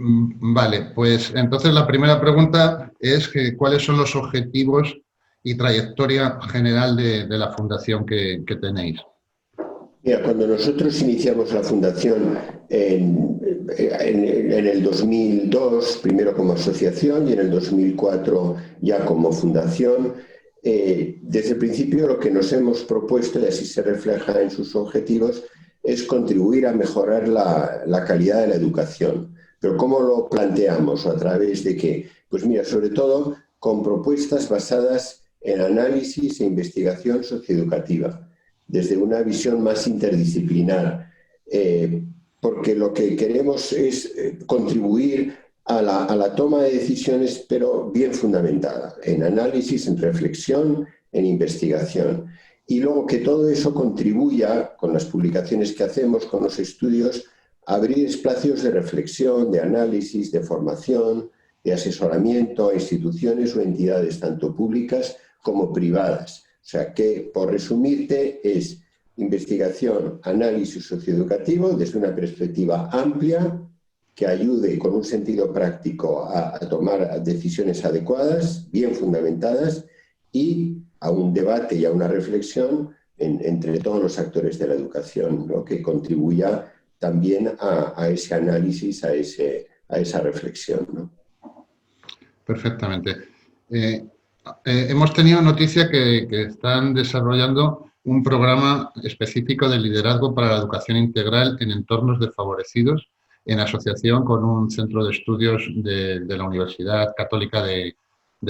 Vale, pues entonces la primera pregunta es que ¿cuáles son los objetivos y trayectoria general de la fundación que tenéis? Mira, cuando nosotros iniciamos la fundación en el 2002, primero como asociación y en el 2004 ya como fundación, desde el principio lo que nos hemos propuesto, y así se refleja en sus objetivos, es contribuir a mejorar la calidad de la educación. Pero ¿cómo lo planteamos? ¿A través de qué? Pues mira, sobre todo con propuestas basadas en análisis e investigación socioeducativa desde una visión más interdisciplinar, porque lo que queremos es contribuir a la toma de decisiones, pero bien fundamentada, en análisis, en reflexión, en investigación. Y luego que todo eso contribuya, con las publicaciones que hacemos, con los estudios, a abrir espacios de reflexión, de análisis, de formación, de asesoramiento a instituciones o entidades tanto públicas como privadas. O sea que, por resumirte, es investigación, análisis socioeducativo desde una perspectiva amplia que ayude con un sentido práctico a tomar decisiones adecuadas, bien fundamentadas y a un debate y a una reflexión entre todos los actores de la educación, ¿no? Que contribuya también a ese análisis, a esa reflexión, ¿no? Perfectamente. Eh, hemos tenido noticia que están desarrollando un programa específico de liderazgo para la educación integral en entornos desfavorecidos en asociación con un centro de estudios de la Universidad Católica de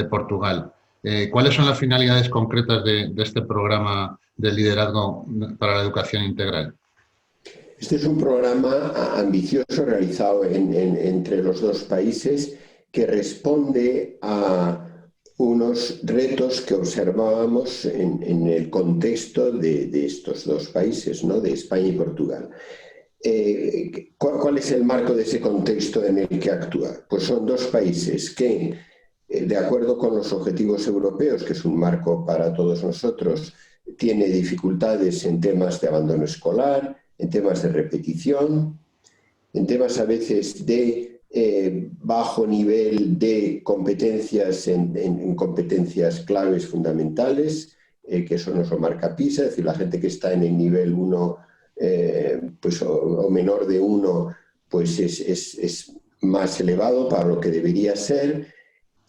Portugal. ¿Cuáles son las finalidades concretas de este programa de liderazgo para la educación integral? Este es un programa ambicioso realizado entre los dos países que responde a unos retos que observábamos en el contexto de estos dos países, ¿no? De España y Portugal. ¿Cuál es el marco de ese contexto en el que actúa? Pues son dos países que, de acuerdo con los objetivos europeos, que es un marco para todos nosotros, tiene dificultades en temas de abandono escolar, en temas de repetición, en temas a veces de bajo nivel de competencias en competencias claves fundamentales, que eso nos lo marca PISA, es decir, la gente que está en el nivel 1 pues, o menor de 1 pues es más elevado para lo que debería ser,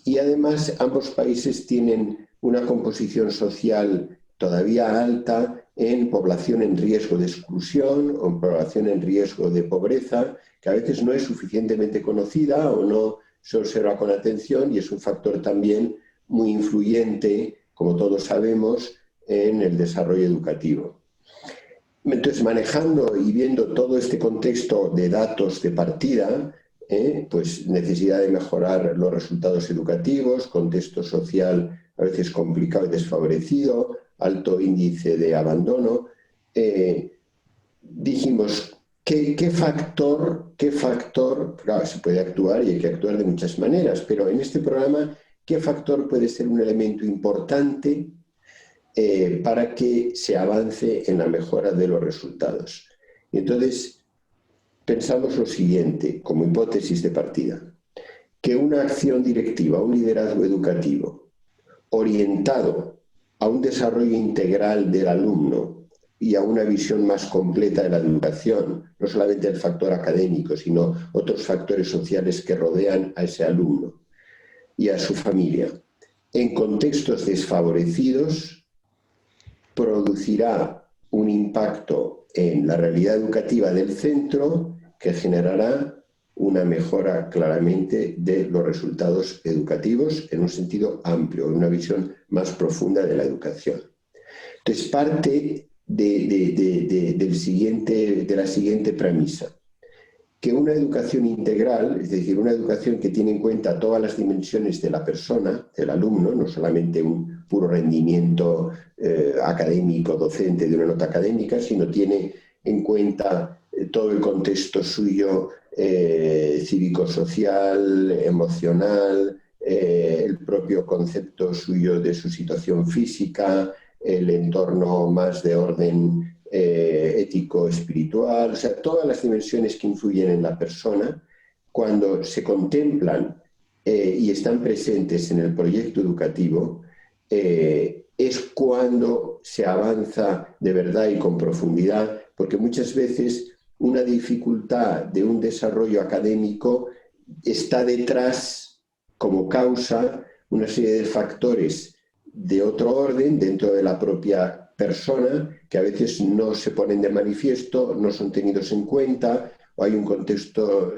y además ambos países tienen una composición social todavía alta en población en riesgo de exclusión o en población en riesgo de pobreza, que a veces no es suficientemente conocida o no se observa con atención, y es un factor también muy influyente, como todos sabemos, en el desarrollo educativo. Entonces, manejando y viendo todo este contexto de datos de partida, pues necesidad de mejorar los resultados educativos, contexto social a veces complicado y desfavorecido, alto índice de abandono, dijimos, ¿qué factor, claro, se puede actuar y hay que actuar de muchas maneras, pero en este programa, ¿qué factor puede ser un elemento importante para que se avance en la mejora de los resultados? Y entonces pensamos lo siguiente, como hipótesis de partida, que una acción directiva, un liderazgo educativo orientado a un desarrollo integral del alumno y a una visión más completa de la educación, no solamente el factor académico, sino otros factores sociales que rodean a ese alumno y a su familia, en contextos desfavorecidos, producirá un impacto en la realidad educativa del centro que generará una mejora claramente de los resultados educativos en un sentido amplio, en una visión más profunda de la educación. Entonces, parte de la siguiente premisa, que una educación integral, es decir, una educación que tiene en cuenta todas las dimensiones de la persona, del alumno, no solamente un puro rendimiento académico, docente de una nota académica, sino tiene en cuenta todo el contexto suyo cívico-social, emocional, el propio concepto suyo de su situación física, el entorno más de orden ético, espiritual, o sea, todas las dimensiones que influyen en la persona, cuando se contemplan y están presentes en el proyecto educativo, es cuando se avanza de verdad y con profundidad, porque muchas veces una dificultad de un desarrollo académico está detrás, como causa, una serie de factores de otro orden dentro de la propia persona que a veces no se ponen de manifiesto, no son tenidos en cuenta, o hay un contexto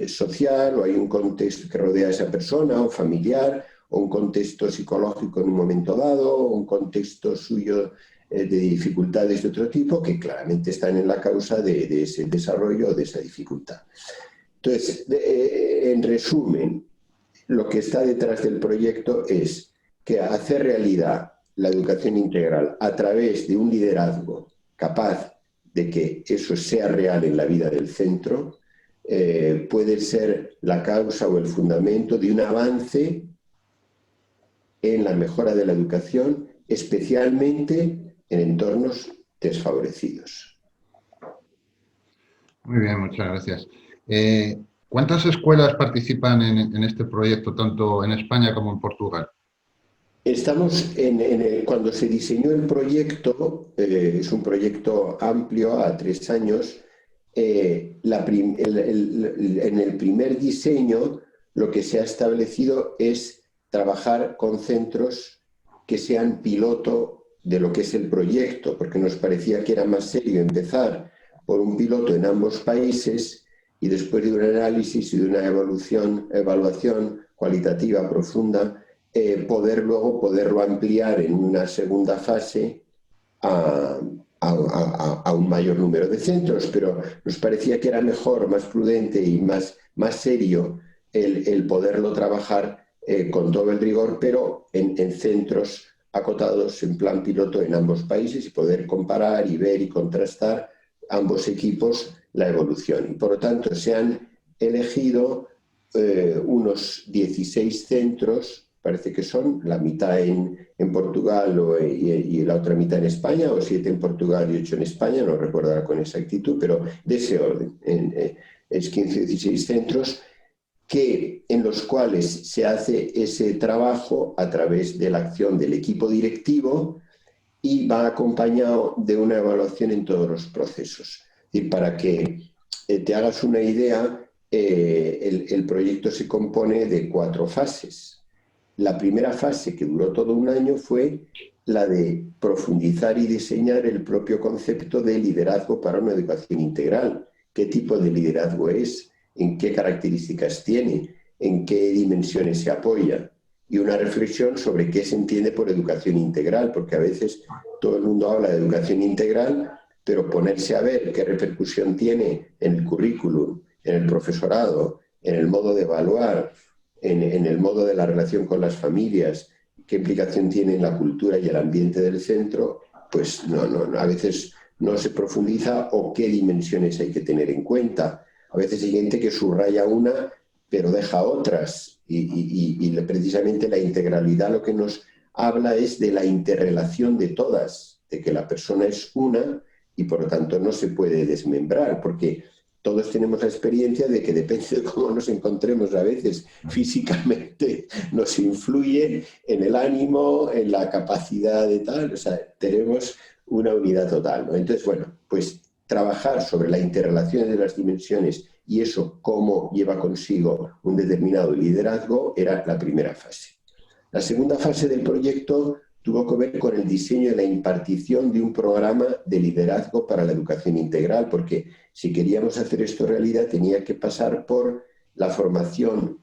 social, o hay un contexto que rodea a esa persona, o familiar, o un contexto psicológico en un momento dado, o un contexto suyo de dificultades de otro tipo, que claramente están en la causa de ese desarrollo o de esa dificultad. Entonces, en resumen, lo que está detrás del proyecto es que hacer realidad la educación integral a través de un liderazgo capaz de que eso sea real en la vida del centro, puede ser la causa o el fundamento de un avance en la mejora de la educación, especialmente en entornos desfavorecidos. Muy bien, muchas gracias. ¿Cuántas escuelas participan en este proyecto, tanto en España como en Portugal? Estamos cuando se diseñó el proyecto, es un proyecto amplio a 3 años, en el primer diseño lo que se ha establecido es trabajar con centros que sean piloto de lo que es el proyecto, porque nos parecía que era más serio empezar por un piloto en ambos países y después de un análisis y de una evaluación cualitativa profunda, poderlo ampliar en una segunda fase a un mayor número de centros, pero nos parecía que era mejor, más prudente y más serio el poderlo trabajar con todo el rigor, pero en centros acotados en plan piloto en ambos países y poder comparar y ver y contrastar ambos equipos la evolución. Y por lo tanto se han elegido unos 16 centros, parece que son la mitad en Portugal y la otra mitad en España, o 7 en Portugal y 8 en España, no recuerdo ahora con exactitud, pero de ese orden. Es 15 o 16 centros en los cuales se hace ese trabajo a través de la acción del equipo directivo y va acompañado de una evaluación en todos los procesos. Y para que te hagas una idea, el proyecto se compone de 4 fases. La primera fase, que duró todo un año, fue la de profundizar y diseñar el propio concepto de liderazgo para una educación integral. ¿Qué tipo de liderazgo es? ¿En qué características tiene? ¿En qué dimensiones se apoya? Y una reflexión sobre qué se entiende por educación integral, porque a veces todo el mundo habla de educación integral, pero ponerse a ver qué repercusión tiene en el currículum, en el profesorado, en el modo de evaluar, en el modo de la relación con las familias, qué implicación tiene en la cultura y el ambiente del centro, pues a veces no se profundiza, o qué dimensiones hay que tener en cuenta. A veces hay gente que subraya una pero deja otras y precisamente la integralidad lo que nos habla es de la interrelación de todas, de que la persona es una y por lo tanto no se puede desmembrar, porque todos tenemos la experiencia de que depende de cómo nos encontremos a veces físicamente, nos influye en el ánimo, en la capacidad de tal, o sea, tenemos una unidad total, ¿no? Entonces, bueno, pues trabajar sobre la interrelación de las dimensiones y eso cómo lleva consigo un determinado liderazgo era la primera fase. La segunda fase del proyecto tuvo que ver con el diseño y la impartición de un programa de liderazgo para la educación integral, porque si queríamos hacer esto realidad tenía que pasar por la formación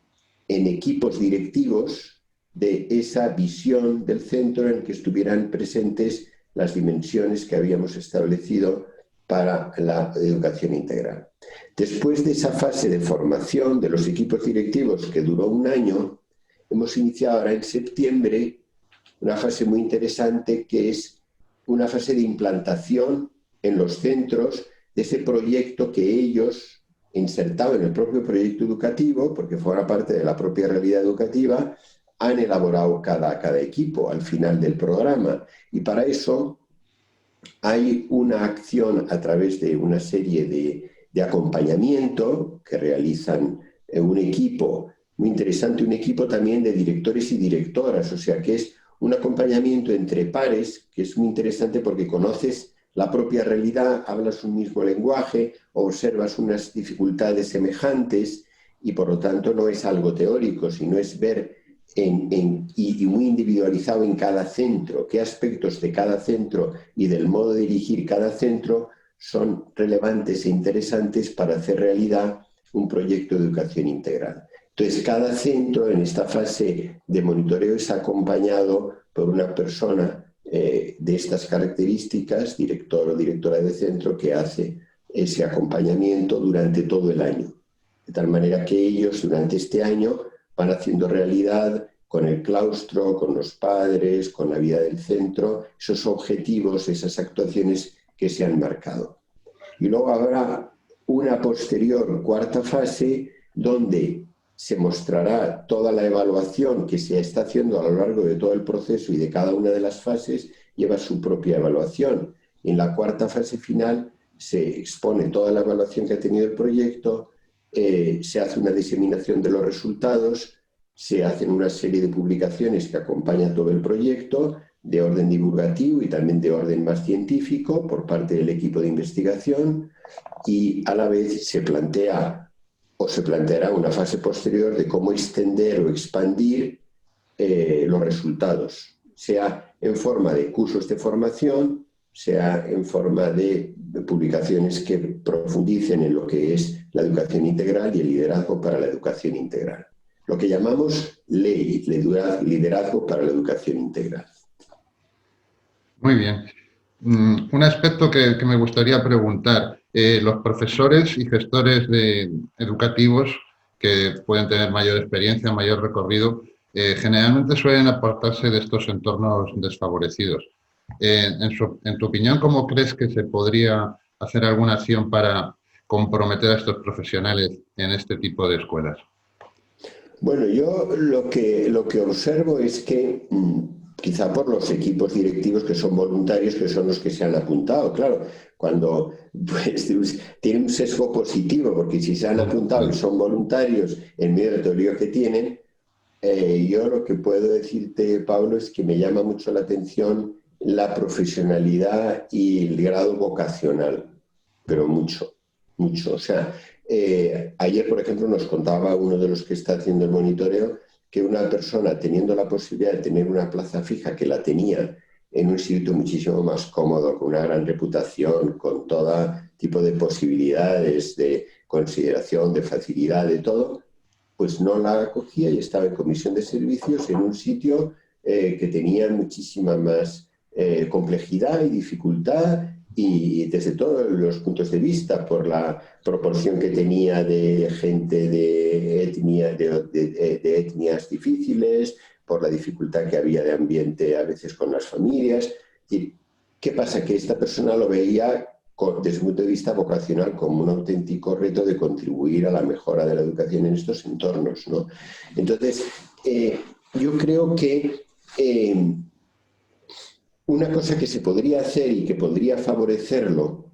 en equipos directivos de esa visión del centro en que estuvieran presentes las dimensiones que habíamos establecido para la educación integral. Después de esa fase de formación de los equipos directivos, que duró un año, hemos iniciado ahora en septiembre una fase muy interesante, que es una fase de implantación en los centros de ese proyecto que ellos, insertado en el propio proyecto educativo, porque forma parte de la propia realidad educativa, han elaborado cada equipo al final del programa. Y para eso hay una acción a través de una serie de acompañamiento que realizan un equipo muy interesante, un equipo también de directores y directoras, o sea que es un acompañamiento entre pares que es muy interesante porque conoces la propia realidad, hablas un mismo lenguaje, observas unas dificultades semejantes y por lo tanto no es algo teórico, sino es ver y muy individualizado en cada centro, qué aspectos de cada centro y del modo de dirigir cada centro son relevantes e interesantes para hacer realidad un proyecto de educación integral. Entonces, cada centro en esta fase de monitoreo es acompañado por una persona de estas características, director o directora de centro, que hace ese acompañamiento durante todo el año. De tal manera que ellos durante este año van haciendo realidad con el claustro, con los padres, con la vida del centro, esos objetivos, esas actuaciones que se han marcado. Y luego habrá una posterior cuarta fase donde se mostrará toda la evaluación que se está haciendo a lo largo de todo el proceso y de cada una de las fases lleva su propia evaluación. Y en la cuarta fase final se expone toda la evaluación que ha tenido el proyecto, se hace una diseminación de los resultados, se hacen una serie de publicaciones que acompañan todo el proyecto, de orden divulgativo y también de orden más científico por parte del equipo de investigación, y a la vez se plantea o se planteará una fase posterior de cómo extender o expandir los resultados, sea en forma de cursos de formación, sea en forma de publicaciones que profundicen en lo que es la educación integral y el liderazgo para la educación integral. Lo que llamamos LEI, liderazgo para la educación integral. Muy bien. Un aspecto que me gustaría preguntar. Los profesores y gestores educativos que pueden tener mayor experiencia, mayor recorrido, generalmente suelen apartarse de estos entornos desfavorecidos. En tu opinión, ¿cómo crees que se podría hacer alguna acción para comprometer a estos profesionales en este tipo de escuelas? Bueno, yo lo que observo es que quizá por los equipos directivos que son voluntarios, que son los que se han apuntado, claro, cuando pues, tiene un sesgo positivo, porque si se han apuntado y son voluntarios en medio del teoría que tienen, yo lo que puedo decirte, Pablo, es que me llama mucho la atención la profesionalidad y el grado vocacional, pero mucho, mucho. O sea, ayer, por ejemplo, nos contaba uno de los que está haciendo el monitoreo que una persona teniendo la posibilidad de tener una plaza fija, que la tenía en un sitio muchísimo más cómodo, con una gran reputación, con todo tipo de posibilidades, de consideración, de facilidad, de todo, pues no la acogía y estaba en comisión de servicios en un sitio que tenía muchísima más complejidad y dificultad, y desde todos los puntos de vista, por la proporción que tenía de gente de etnias difíciles, por la dificultad que había de ambiente a veces con las familias. ¿Y qué pasa? Que esta persona lo veía desde un punto de vista vocacional como un auténtico reto de contribuir a la mejora de la educación en estos entornos, ¿no? Entonces, yo creo que una cosa que se podría hacer y que podría favorecerlo,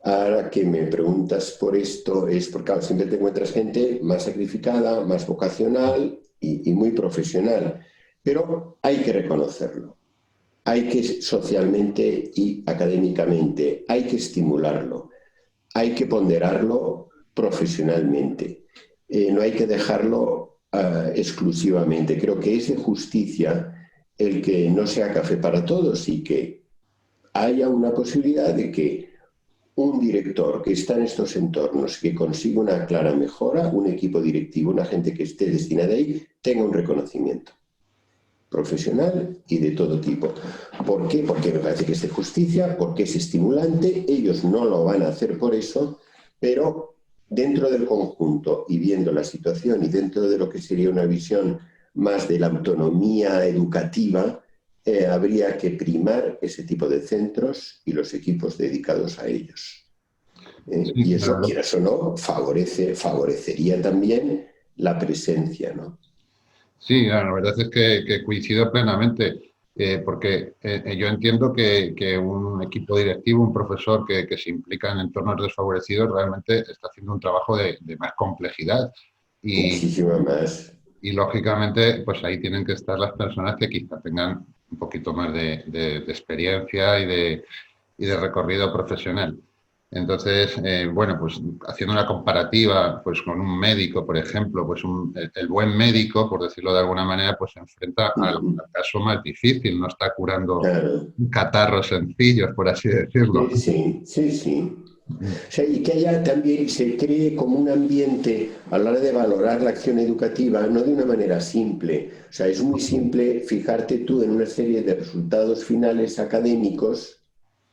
ahora que me preguntas por esto, es porque claro, siempre te encuentras gente más sacrificada, más vocacional y muy profesional, pero hay que reconocerlo. Hay que socialmente y académicamente, hay que estimularlo, hay que ponderarlo profesionalmente, no hay que dejarlo exclusivamente. Creo que es de justicia el que no sea café para todos y que haya una posibilidad de que un director que está en estos entornos, que consiga una clara mejora, un equipo directivo, una gente que esté destinada ahí, tenga un reconocimiento profesional y de todo tipo. ¿Por qué? Porque me parece que es de justicia, porque es estimulante, ellos no lo van a hacer por eso, pero dentro del conjunto y viendo la situación y dentro de lo que sería una visión más de la autonomía educativa, habría que primar ese tipo de centros y los equipos dedicados a ellos. Sí, Y eso, claro. quieras o no, favorecería también la presencia, ¿no? Sí, la verdad es que coincido plenamente, porque yo entiendo que un equipo directivo, un profesor que se implica en entornos desfavorecidos, realmente está haciendo un trabajo de más complejidad. Muchísima más. Y lógicamente, pues ahí tienen que estar las personas que quizá tengan un poquito más de experiencia y de recorrido profesional. Entonces, bueno, pues haciendo una comparativa pues con un médico, por ejemplo, pues el buen médico, por decirlo de alguna manera, pues se enfrenta al caso más difícil, no está curando Claro. catarros sencillos, por así decirlo. Sí, sí, sí, sí. O sea, y que haya también, se cree como un ambiente a la hora de valorar la acción educativa, no de una manera simple. O sea, es muy simple fijarte tú en una serie de resultados finales académicos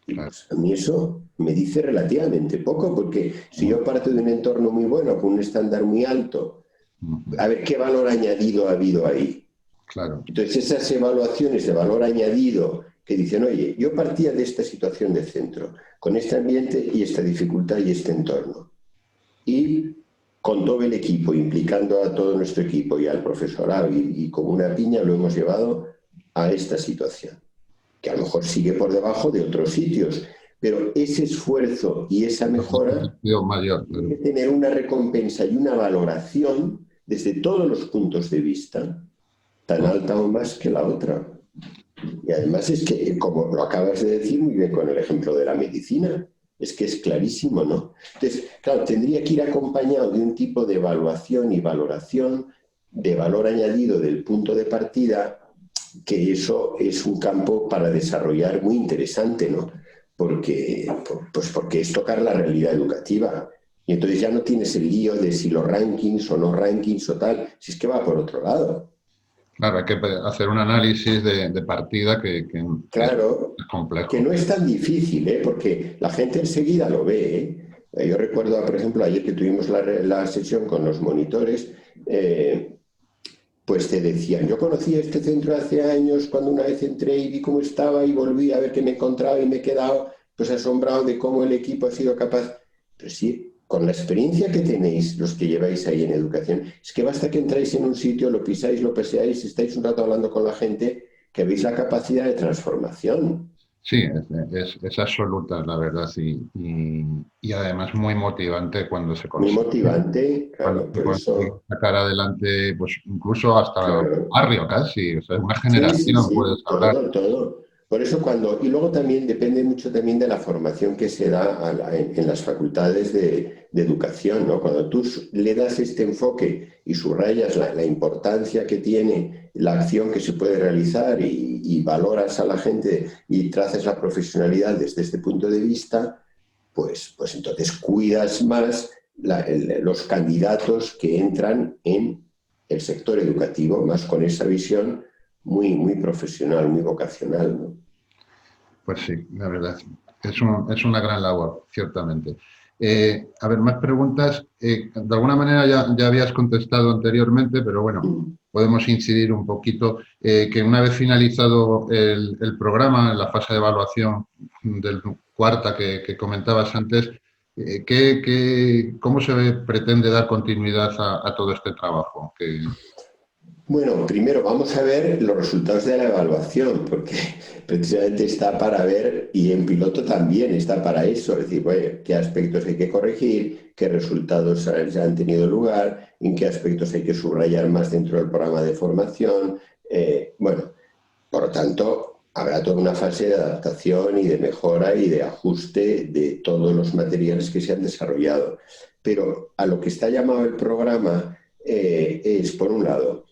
y Claro. pues a mí eso me dice relativamente poco, porque si yo parto de un entorno muy bueno, con un estándar muy alto, a ver qué valor añadido ha habido ahí. Claro. Entonces, esas evaluaciones de valor añadido que dicen, oye, yo partía de esta situación de centro, con este ambiente y esta dificultad y este entorno. Y con todo el equipo, implicando a todo nuestro equipo y al profesorado y como una piña lo hemos llevado a esta situación, que a lo mejor sigue por debajo de otros sitios, pero ese esfuerzo y esa mejora Mayor, tiene claro. que tener una recompensa y una valoración desde todos los puntos de vista, tan alta o más que la otra. Y además es que, como lo acabas de decir muy bien con el ejemplo de la medicina, es que es clarísimo, ¿no? Entonces, claro, tendría que ir acompañado de un tipo de evaluación y valoración de valor añadido del punto de partida, que eso es un campo para desarrollar muy interesante, ¿no? Porque, pues porque es tocar la realidad educativa. Y entonces ya no tienes el lío de si los rankings o no rankings o tal, si es que va por otro lado. Claro, hay que hacer un análisis de partida que es Claro, que complejo. no es tan difícil, ¿eh? Porque la gente enseguida lo ve, ¿eh? Yo recuerdo, por ejemplo, ayer que tuvimos la sesión con los monitores, pues te decían, yo conocí este centro hace años cuando una vez entré y vi cómo estaba y volví a ver qué me encontraba y me he quedado pues asombrado de cómo el equipo ha sido capaz. Pero sí, con la experiencia que tenéis los que lleváis ahí en educación, es que basta que entráis en un sitio, lo pisáis, lo paseáis, estáis un rato hablando con la gente, que veis la capacidad de transformación. Sí, es absoluta, la verdad, y además muy motivante Muy motivante, cuando claro, se por consigue eso, sacar adelante, pues incluso hasta un claro. barrio casi, o sea, una Sí, sí, generación puedes sí, hablar. todo, todo. Por eso cuando, y luego también depende mucho también de la formación que se da en las facultades de educación, ¿no? Cuando tú le das este enfoque y subrayas la importancia que tiene la acción que se puede realizar y valoras a la gente y trazas la profesionalidad desde este punto de vista, pues entonces cuidas más los candidatos que entran en el sector educativo, más con esa visión muy, muy profesional, muy vocacional, ¿no? Pues sí, la verdad, es una gran labor, ciertamente. A ver, más preguntas. De alguna manera ya habías contestado anteriormente, pero bueno, Mm. podemos incidir un poquito. Que una vez finalizado el programa, en la fase de evaluación del cuarta que comentabas antes, ¿cómo se pretende dar continuidad a todo este trabajo? Bueno, primero vamos a ver los resultados de la evaluación, porque precisamente está para ver, y en piloto también está para eso, es decir, bueno, qué aspectos hay que corregir, qué resultados ya han tenido lugar, en qué aspectos hay que subrayar más dentro del programa de formación. Bueno, por lo tanto, habrá toda una fase de adaptación y de mejora y de ajuste de todos los materiales que se han desarrollado. Pero a lo que está llamado el programa es, por un lado,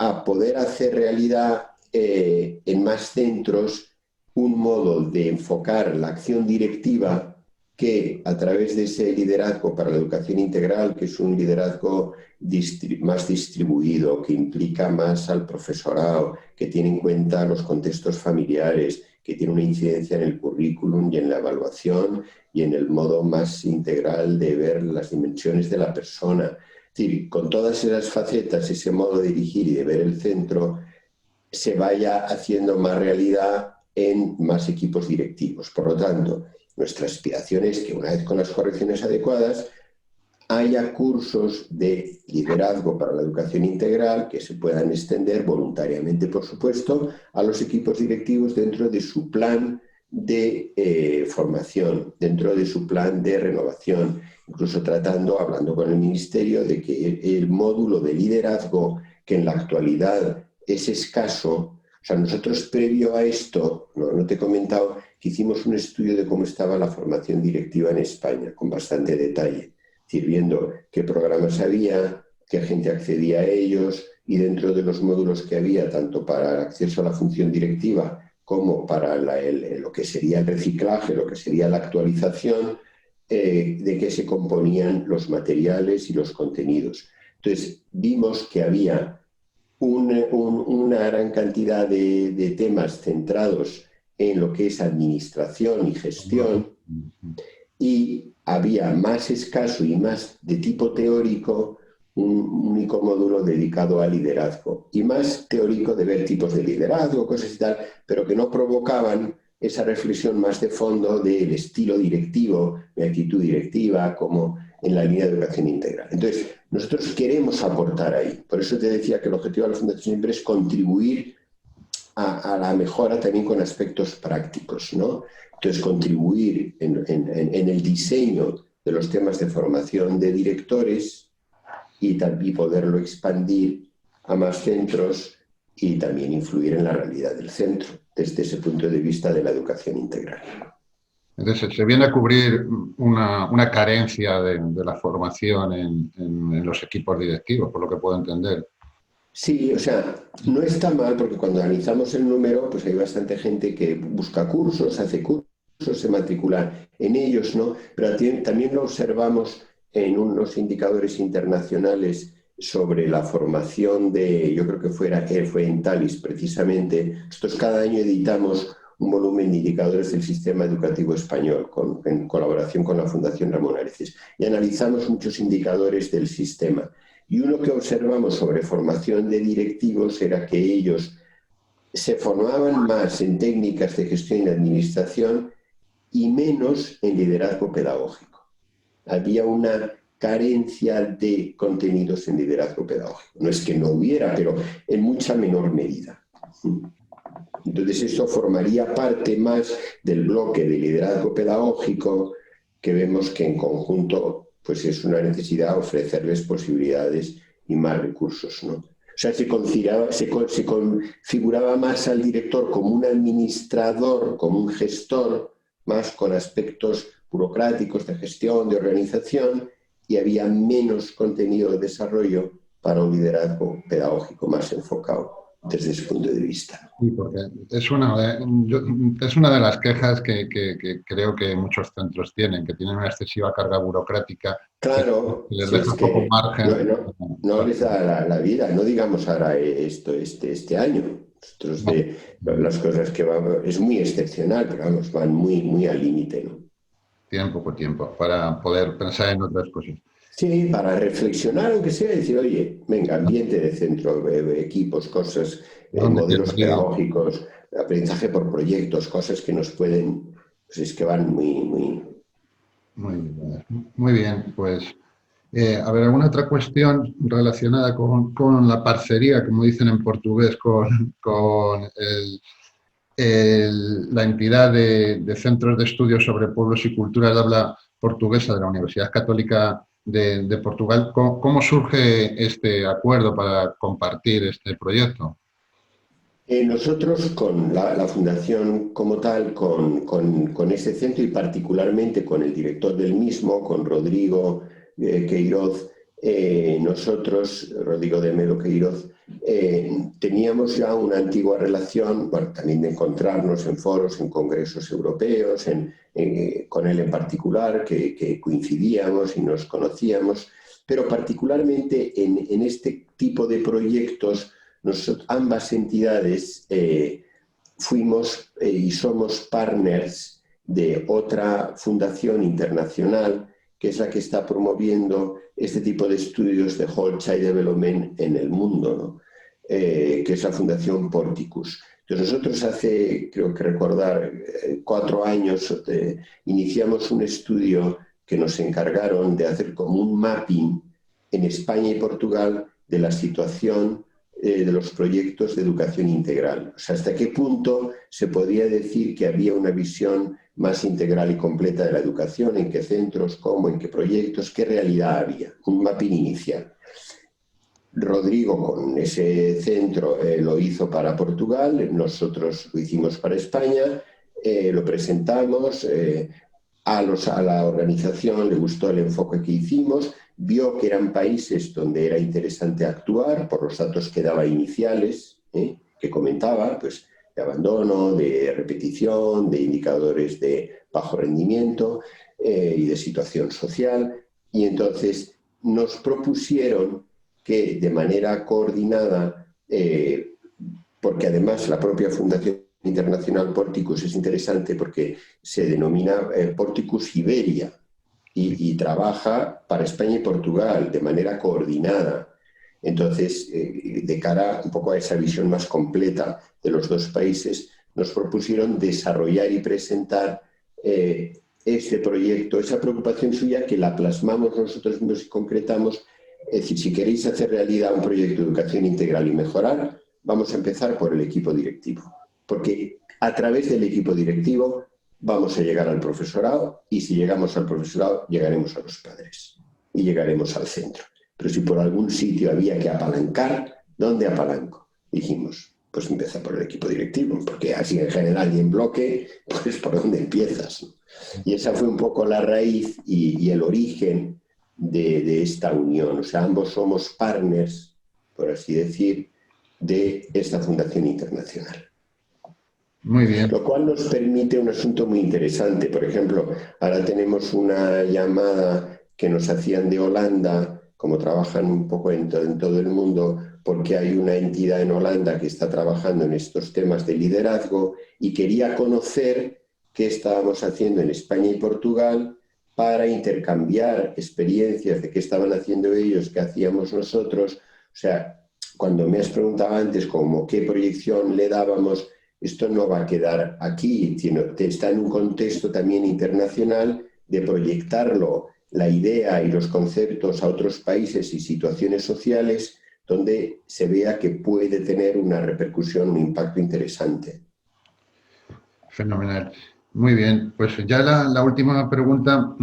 a poder hacer realidad en más centros un modo de enfocar la acción directiva que a través de ese liderazgo para la educación integral, que es un liderazgo más distribuido, que implica más al profesorado, que tiene en cuenta los contextos familiares, que tiene una incidencia en el currículum y en la evaluación y en el modo más integral de ver las dimensiones de la persona. Es decir, con todas esas facetas, ese modo de dirigir y de ver el centro, se vaya haciendo más realidad en más equipos directivos. Por lo tanto, nuestra aspiración es que una vez con las correcciones adecuadas, haya cursos de liderazgo para la educación integral que se puedan extender voluntariamente, por supuesto, a los equipos directivos dentro de su plan de formación, dentro de su plan de renovación, incluso hablando con el Ministerio, de que el módulo de liderazgo, que en la actualidad es escaso. O sea, nosotros previo a esto, no te he comentado, que hicimos un estudio de cómo estaba la formación directiva en España, con bastante detalle, es decir, viendo qué programas había, qué gente accedía a ellos, y dentro de los módulos que había, tanto para el acceso a la función directiva como para lo que sería el reciclaje, lo que sería la actualización, de qué se componían los materiales y los contenidos. Entonces, vimos que había una gran cantidad de temas centrados en lo que es administración y gestión, y había más escaso y más de tipo teórico un único módulo dedicado al liderazgo, y más teórico de ver tipos de liderazgo, cosas y tal, pero que no provocaban esa reflexión más de fondo del estilo directivo, de actitud directiva, como en la línea de educación integral. Entonces, nosotros queremos aportar ahí. Por eso te decía que el objetivo de la Fundación siempre es contribuir a la mejora también con aspectos prácticos, ¿no? Entonces, contribuir en el diseño de los temas de formación de directores y poderlo expandir a más centros, y también influir en la realidad del centro desde ese punto de vista de la educación integral. Entonces, se viene a cubrir una carencia de la formación en los equipos directivos, por lo que puedo entender. Sí, o sea, no está mal, porque cuando analizamos el número, pues hay bastante gente que busca cursos, hace cursos, se matricula en ellos, ¿no? Pero también lo observamos en unos indicadores internacionales sobre la formación yo creo que fue en Talis precisamente. Nosotros cada año editamos un volumen de indicadores del sistema educativo español, en colaboración con la Fundación Ramón Areces, y analizamos muchos indicadores del sistema. Y uno que observamos sobre formación de directivos era que ellos se formaban más en técnicas de gestión y administración y menos en liderazgo pedagógico. Había una carencia de contenidos en liderazgo pedagógico. No es que no hubiera, pero en mucha menor medida. Entonces, eso formaría parte más del bloque de liderazgo pedagógico, que vemos que en conjunto pues es una necesidad ofrecerles posibilidades y más recursos, ¿no? O sea, se configuraba más al director como un administrador, como un gestor, más con aspectos burocráticos de gestión, de organización, y había menos contenido de desarrollo para un liderazgo pedagógico más enfocado desde ese punto de vista. Sí, porque es una de las quejas que creo que muchos centros tienen, que tienen una excesiva carga burocrática. Claro, que les si deja es poco que margen. no les da la vida, no digamos ahora este año. Nosotros las cosas que van, es muy excepcional, pero vamos, van muy al límite, ¿no? Tienen poco tiempo para poder pensar en otras cosas. Sí, para reflexionar, aunque sea, decir, oye, venga, ambiente de centro, equipos, cosas, modelos pedagógicos, aprendizaje por proyectos, cosas que nos pueden, pues es que van Muy bien, pues, a ver, ¿alguna otra cuestión relacionada con la parcería, como dicen en portugués, con la entidad de Centros de Estudios sobre Pueblos y Culturas de Habla Portuguesa de la Universidad Católica de Portugal? ¿Cómo surge este acuerdo para compartir este proyecto? Nosotros con la Fundación como tal, con este centro, y particularmente con el director del mismo, con Rodrigo Queiroz, Rodrigo de Melo Queiroz, teníamos ya una antigua relación, bueno, también de encontrarnos en foros, en congresos europeos, con él en particular, que coincidíamos y nos conocíamos, pero particularmente en este tipo de proyectos. Ambas entidades fuimos y somos partners de otra fundación internacional, que es la que está promoviendo este tipo de estudios de Whole Child Development en el mundo, ¿no? Que es la Fundación Porticus. Entonces nosotros creo que recordar, 4 años iniciamos un estudio que nos encargaron de hacer como un mapping en España y Portugal de la situación de los proyectos de educación integral. O sea, hasta qué punto se podría decir que había una visión más integral y completa de la educación, en qué centros, cómo, en qué proyectos, qué realidad había, un mapping inicial. Rodrigo con ese centro lo hizo para Portugal, nosotros lo hicimos para España, lo presentamos, a la organización le gustó el enfoque que hicimos, vio que eran países donde era interesante actuar por los datos que daba iniciales, que comentaba, pues de abandono, de repetición, de indicadores de bajo rendimiento y de situación social. Y entonces nos propusieron que de manera coordinada, porque además la propia Fundación Internacional Porticus es interesante porque se denomina Porticus Iberia y trabaja para España y Portugal de manera coordinada. Entonces, de cara un poco a esa visión más completa de los dos países, nos propusieron desarrollar y presentar este proyecto, esa preocupación suya que la plasmamos nosotros mismos y concretamos. Es decir, si queréis hacer realidad un proyecto de educación integral y mejorar, vamos a empezar por el equipo directivo, porque a través del equipo directivo vamos a llegar al profesorado y si llegamos al profesorado llegaremos a los padres y llegaremos al centro. Pero si por algún sitio había que apalancar, ¿dónde apalanco? Dijimos, pues empieza por el equipo directivo, porque así en general y en bloque, pues por dónde empiezas, ¿no? Y esa fue un poco la raíz y el origen de esta unión. O sea, ambos somos partners, por así decir, de esta Fundación Internacional. Muy bien. Lo cual nos permite un asunto muy interesante. Por ejemplo, ahora tenemos una llamada que nos hacían de Holanda, como trabajan un poco en todo el mundo, porque hay una entidad en Holanda que está trabajando en estos temas de liderazgo y quería conocer qué estábamos haciendo en España y Portugal para intercambiar experiencias de qué estaban haciendo ellos, qué hacíamos nosotros. O sea, cuando me has preguntado antes como qué proyección le dábamos, esto no va a quedar aquí, sino está en un contexto también internacional de proyectarlo, la idea y los conceptos a otros países y situaciones sociales donde se vea que puede tener una repercusión, un impacto interesante. Fenomenal. Muy bien, pues ya la última pregunta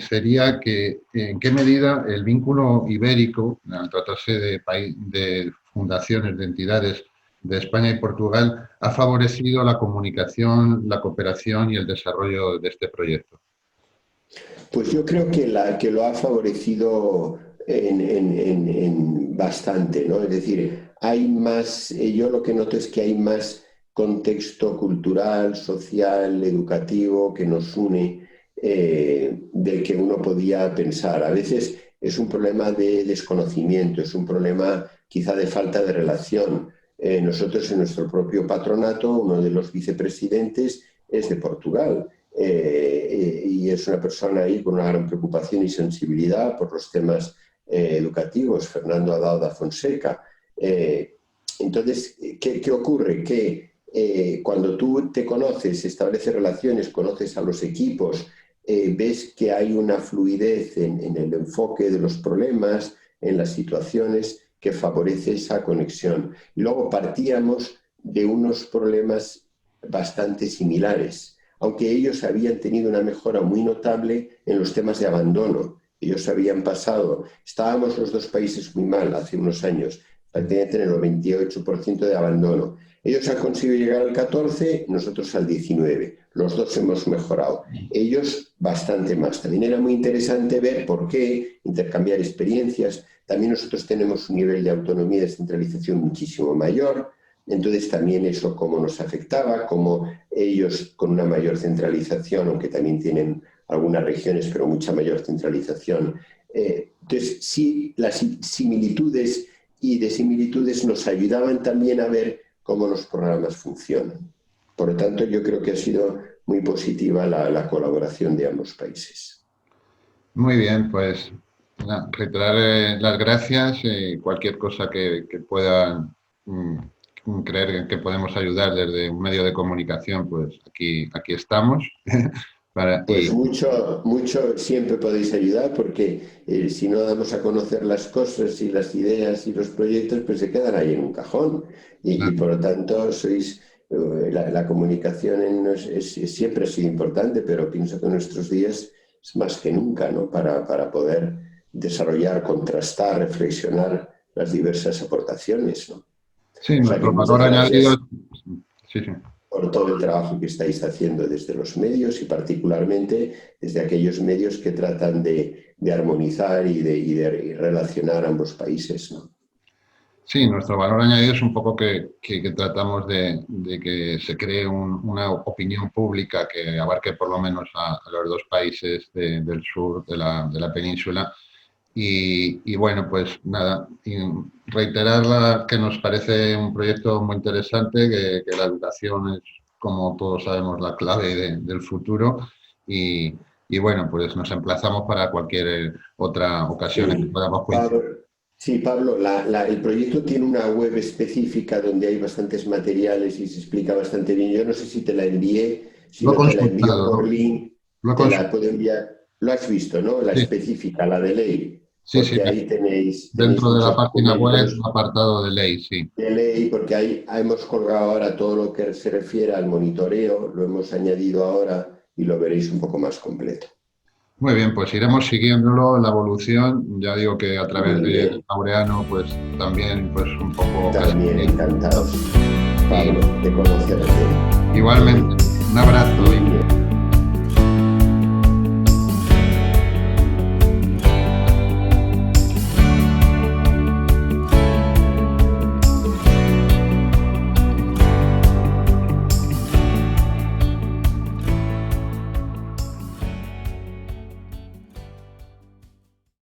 sería que en qué medida el vínculo ibérico, al tratarse de fundaciones, de entidades de España y Portugal, ha favorecido la comunicación, la cooperación y el desarrollo de este proyecto. Pues yo creo que lo ha favorecido en bastante, ¿no? Es decir, hay más, yo lo que noto es que hay más contexto cultural, social, educativo que nos une del que uno podía pensar. A veces es un problema de desconocimiento, es un problema quizá de falta de relación. Nosotros en nuestro propio patronato, uno de los vicepresidentes es de Portugal. Y es una persona ahí con una gran preocupación y sensibilidad por los temas educativos, Fernando Haddad da Fonseca. Entonces, ¿qué ocurre? Que cuando tú te conoces, estableces relaciones, conoces a los equipos, ves que hay una fluidez en el enfoque de los problemas, en las situaciones que favorece esa conexión. Y luego partíamos de unos problemas bastante similares, aunque ellos habían tenido una mejora muy notable en los temas de abandono. Ellos habían pasado, estábamos los dos países muy mal hace unos años, prácticamente en el 28% de abandono. Ellos han conseguido llegar al 14%, nosotros al 19%. Los dos hemos mejorado. Ellos bastante más. También era muy interesante ver por qué, intercambiar experiencias. También nosotros tenemos un nivel de autonomía y descentralización muchísimo mayor. Entonces también eso cómo nos afectaba, cómo ellos con una mayor centralización, aunque también tienen algunas regiones, pero mucha mayor centralización. Entonces sí, las similitudes y desimilitudes nos ayudaban también a ver cómo los programas funcionan. Por lo tanto, yo creo que ha sido muy positiva la colaboración de ambos países. Muy bien, pues reiterar las gracias. Cualquier cosa que puedan creer que podemos ayudar desde un medio de comunicación, pues aquí estamos Pues mucho, mucho siempre podéis ayudar porque si no damos a conocer las cosas y las ideas y los proyectos, pues se quedan ahí en un cajón. Y por lo tanto, la comunicación siempre ha sido importante, pero pienso que en nuestros días es más que nunca, ¿no? Para poder desarrollar, contrastar, reflexionar las diversas aportaciones, ¿no? Sí, O sea que nuestro muchas valor añadido. gracias Sí, sí. por todo el trabajo que estáis haciendo desde los medios y particularmente desde aquellos medios que tratan de armonizar y de relacionar ambos países, ¿no? Sí, nuestro valor añadido es un poco que tratamos de que se cree una opinión pública que abarque por lo menos a los dos países del sur de la península. Y bueno, pues nada, y reiterar que nos parece un proyecto muy interesante, que la educación es, como todos sabemos, la clave del futuro. Y bueno, pues nos emplazamos para cualquier otra ocasión en que Sí, podamos coincidir. Pablo, sí, Pablo, el proyecto tiene una web específica donde hay bastantes materiales y se explica bastante bien. Yo no sé si te la envié, si Lo he no te la envío consultado, por link, lo he te la consultado. puedo enviar. Lo has visto, ¿no? La Sí, específica, la de ley, sí, sí. porque ahí tenéis Dentro de la muchos página web, documentos un apartado de ley, sí. de ley, porque ahí hemos colgado ahora todo lo que se refiere al monitoreo, lo hemos añadido ahora y lo veréis un poco más completo. Muy bien, pues iremos siguiéndolo, la evolución. Ya digo que a través Muy de bien, Laureano, pues también, pues un poco casi. también encantados, Y Pablo, de conocerte. igualmente, un Muy abrazo. bien.